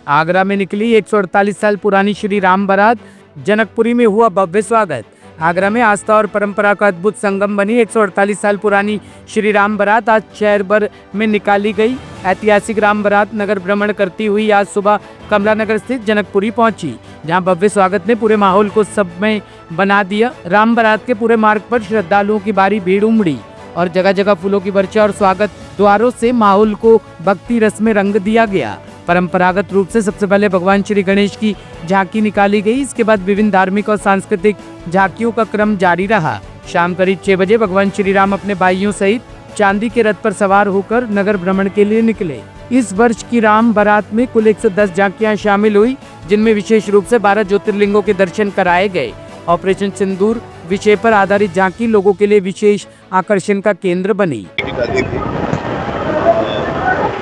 आगरा में निकली 148 साल पुरानी श्री राम बारात, जनकपुरी में हुआ भव्य स्वागत। आगरा में आस्था और परंपरा का अद्भुत संगम बनी 148 साल पुरानी श्री राम बारात आज शहर भर में निकाली गई। ऐतिहासिक राम बारात नगर भ्रमण करती हुई आज सुबह कमला नगर स्थित जनकपुरी पहुंची, जहां भव्य स्वागत ने पूरे माहौल को सबमय बना दिया। राम बारात के पूरे मार्ग पर श्रद्धालुओं की भारी भीड़ उमड़ी और जगह जगह फूलों की वर्षा और स्वागत द्वारों से माहौल को भक्ति रस में रंग दिया गया। परंपरागत रूप से सबसे पहले भगवान श्री गणेश की झांकी निकाली गई। इसके बाद विभिन्न धार्मिक और सांस्कृतिक झांकियों का क्रम जारी रहा। शाम करीब 6 बजे भगवान श्री राम अपने भाइयों सहित चांदी के रथ पर सवार होकर नगर भ्रमण के लिए निकले। इस वर्ष की राम बारात में कुल 110 झांकियां शामिल हुई, जिनमें विशेष रूप से 12 ज्योतिर्लिंगों के दर्शन कराए गए। ऑपरेशन सिंदूर विषय पर आधारित झांकी लोगों के लिए विशेष आकर्षण का केंद्र बनी।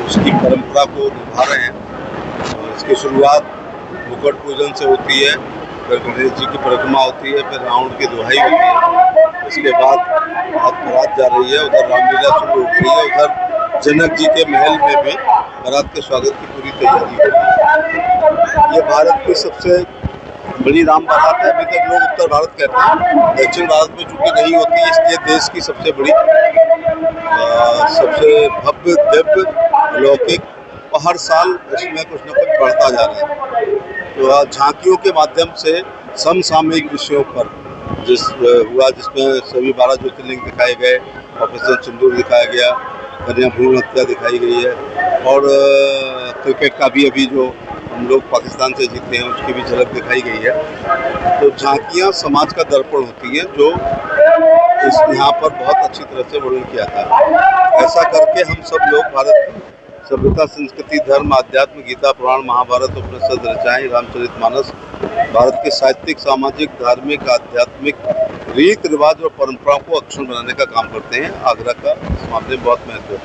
उसकी परंपरा को निभा रहे हैं और इसकी शुरुआत मुकुट पूजन से होती है, फिर गणेश जी की परिक्रमा होती है, फिर रावण की दुहाई होती है। इसके बाद बारात जा रही है, उधर रामलीला शुरू हो गई है, उधर जनक जी के महल में भी बारात के स्वागत की पूरी तैयारी हो रही है। ये भारत की सबसे बड़ी राम बारात है। अभी तक लोग उत्तर भारत कहते हैं, दक्षिण भारत में चूंकि नहीं होती, इसलिए देश की सबसे बड़ी सबसे भव्य दिव्य अलौकिक, और हर साल इसमें कुछ न कुछ बढ़ता जा रहा है। तो झांकियों के माध्यम से समसामयिक विषयों पर जिसमें सभी 12 ज्योतिर्लिंग दिखाए गए, ऑपरेशन सिंदूर दिखाया गया, कन्या भ्रूण हत्या दिखाई गई है, और क्रिकेट का भी अभी जो हम लोग पाकिस्तान से जीते हैं उसकी भी झलक दिखाई गई है। तो झांकियाँ समाज का दर्पण होती हैं, जो इस यहाँ पर बहुत अच्छी तरह से वर्णन किया था। ऐसा करके हम सब लोग भारत की सभ्यता, संस्कृति, धर्म, अध्यात्म, गीता, पुराण, महाभारत, उपनिषद, ऋचाएँ, रामचरितमानस, भारत के साहित्यिक, सामाजिक, धार्मिक, आध्यात्मिक रीति रिवाज और परंपराओं को अक्षुण्ण बनाने का काम करते हैं। आगरा का इस मामले में बहुत महत्व है।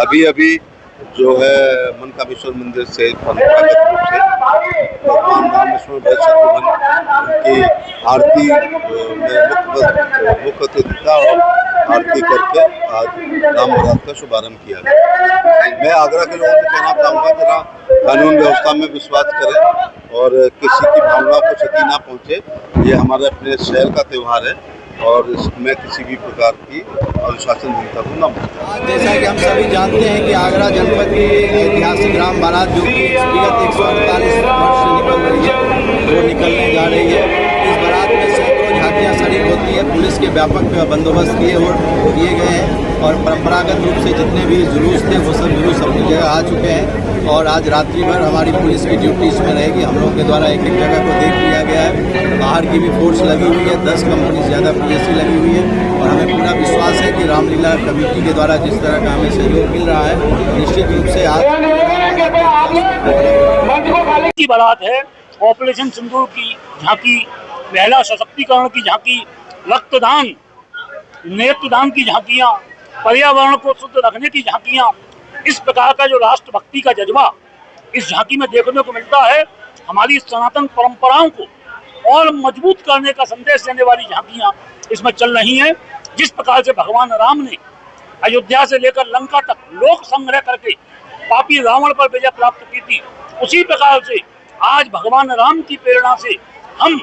अभी अभी जो है मनकामेश्वर मंदिर से परंपरागत रूप से भगवान रामेश्वर भाई शत्रुघ्न की आरती में मुख्य अतिथि था और आरती करके आज राम बारात का शुभारंभ किया गया। मैं आगरा के लोगों से कहना चाहूँगा, जरा कानून व्यवस्था में विश्वास करें और किसी की भावना को क्षति ना पहुँचे। ये हमारे अपने शहर का त्यौहार है और इसमें किसी भी प्रकार की अनुशासनहीनता को न बरतें। जैसा कि हम सभी जानते हैं कि आगरा जनपद की ऐतिहासिक राम बारात जो कि विगत 148 वर्ष से निकल रही है, वो निकलने जा रही है। इस बारात में सैकड़ों झांकियाँ शरीक होती हैं। पुलिस के व्यापक बंदोबस्त किए गए हैं और परंपरागत रूप से जितने भी जुलूस थे वो सब जुलूस अपनी जगह आ चुके हैं। और आज रात्रि भर हमारी पुलिस की ड्यूटी इसमें रहेगी। हम लोग के द्वारा एक एक जगह को देख लिया गया है। बाहर की भी फोर्स लगी हुई है, 10 कंपनी से ज़्यादा PSC लगी हुई है और हमें पूरा विश्वास है कि रामलीला कमेटी के द्वारा जिस तरह का हमें सहयोग मिल रहा है, निश्चित रूप से आज की बारात है। ऑपरेशन सिंदूर की झांकी, महिला सशक्तिकरण की झांकी, रक्तदान, नेत्रदान की झांकियाँ, पर्यावरण को शुद्ध रखने की झांकियाँ, इस प्रकार का जो राष्ट्रभक्ति का जज्बा इस झांकी में देखने को मिलता है। हमारी सनातन परंपराओं को और मजबूत करने का संदेश देने वाली झांकियाँ इसमें चल रही हैं। जिस प्रकार से भगवान राम ने अयोध्या से लेकर लंका तक लोक संग्रह करके पापी रावण पर विजय प्राप्त की थी, उसी प्रकार से आज भगवान राम की प्रेरणा से हम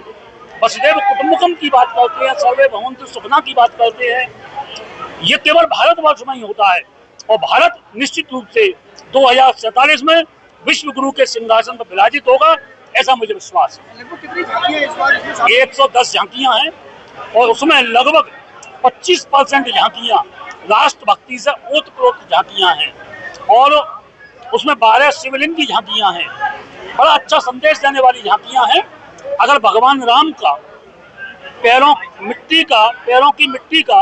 वसुदेव कुटुंबकम की बात करते हैं, सर्वे भवन्तु सुखिनः की बात करते हैं। ये केवल भारतवर्ष में ही होता है और भारत निश्चित रूप से 2047 में विश्व गुरु के सिंहासन पर विराजित होगा, ऐसा मुझे विश्वास है। 110 झांकियां हैं और उसमें लगभग 25% झांकियां राष्ट्रभक्ति से ओतप्रोत झांकियां हैं और उसमें 12 शिवलिंग की झांकियां हैं। बड़ा अच्छा संदेश देने वाली झांकियां हैं। अगर भगवान राम का पैरों की मिट्टी का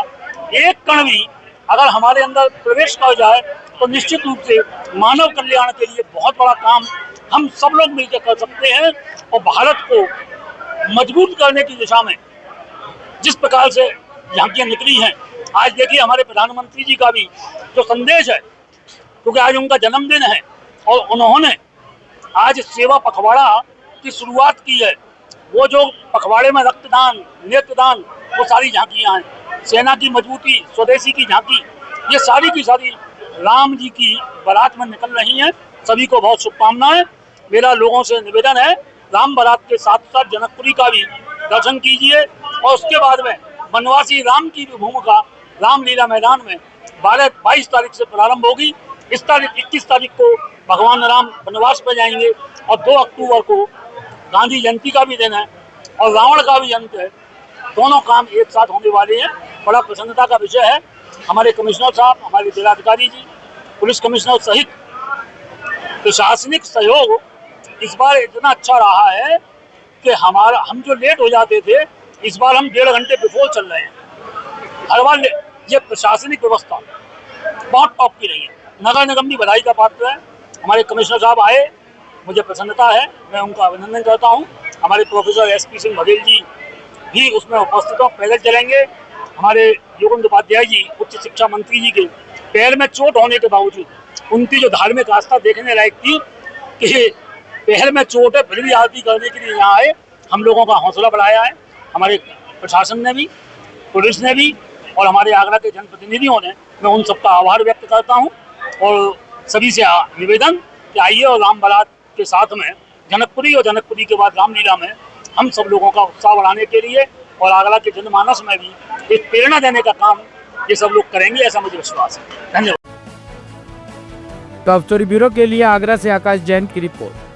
एक कण भी अगर हमारे अंदर प्रवेश कर जाए तो निश्चित रूप से मानव कल्याण के लिए बहुत बड़ा काम हम सब लोग मिलकर कर सकते हैं और भारत को मजबूत करने की दिशा में जिस प्रकार से झांकियाँ निकली हैं। आज देखिए हमारे प्रधानमंत्री जी का भी जो संदेश है, क्योंकि आज उनका जन्मदिन है और उन्होंने आज सेवा पखवाड़ा की शुरुआत की है। वो जो पखवाड़े में रक्तदान, नेत्रदान, वो सारी झांकियाँ हैं। सेना की मजबूती, स्वदेशी की झांकी, ये सारी की सारी राम जी की बारात में निकल रही हैं। सभी को बहुत शुभकामनाएं। मेरा लोगों से निवेदन है, राम बारात के साथ साथ जनकपुरी का भी दर्शन कीजिए और उसके बाद में वनवासी राम की भी भूमिका रामलीला मैदान में 22 तारीख से प्रारंभ होगी। इस तारीख 21 तारीख को भगवान राम वनवास पर जाएंगे और 2 अक्टूबर को गांधी जयंती का भी दिन है और रावण का भी अंत है। दोनों काम एक साथ होने वाले हैं। बड़ा प्रसन्नता का विषय है। हमारे कमिश्नर साहब, हमारे जिलाधिकारी जी, पुलिस कमिश्नर सहित प्रशासनिक सहयोग इस बार इतना अच्छा रहा है कि हम जो लेट हो जाते थे, इस बार हम 1.5 घंटे बिफोर चल रहे हैं। हर बार ये प्रशासनिक व्यवस्था बहुत टॉप की रही है। नगर निगम भी बधाई का पात्र है। हमारे कमिश्नर साहब आए, मुझे प्रसन्नता है, मैं उनका अभिनंदन करता हूँ। हमारे प्रोफेसर SP सिंह बघेल जी भी उसमें उपस्थित हों, पैदल चलेंगे। हमारे योगेंद्र उपाध्याय जी, उच्च शिक्षा मंत्री जी के पैर में चोट होने के बावजूद उनकी जो धार्मिक आस्था देखने लायक थी कि पैर में चोट है फिर भी आरती करने के लिए यहाँ आए, हम लोगों का हौसला बढ़ाया है। हमारे प्रशासन ने भी, पुलिस ने भी और हमारे आगरा के जनप्रतिनिधियों ने, मैं उन सबका आभार व्यक्त करता हूँ और सभी से निवेदन कि आइए और राम बारात के साथ में जनकपुरी और जनकपुरी के बाद रामलीला में हम सब लोगों का उत्साह बढ़ाने के लिए और आगरा के जनमानस में भी एक प्रेरणा देने का काम ये सब लोग करेंगे, ऐसा मुझे विश्वास है। धन्यवाद। टॉप स्टोरी ब्यूरो के लिए आगरा से आकाश जैन की रिपोर्ट।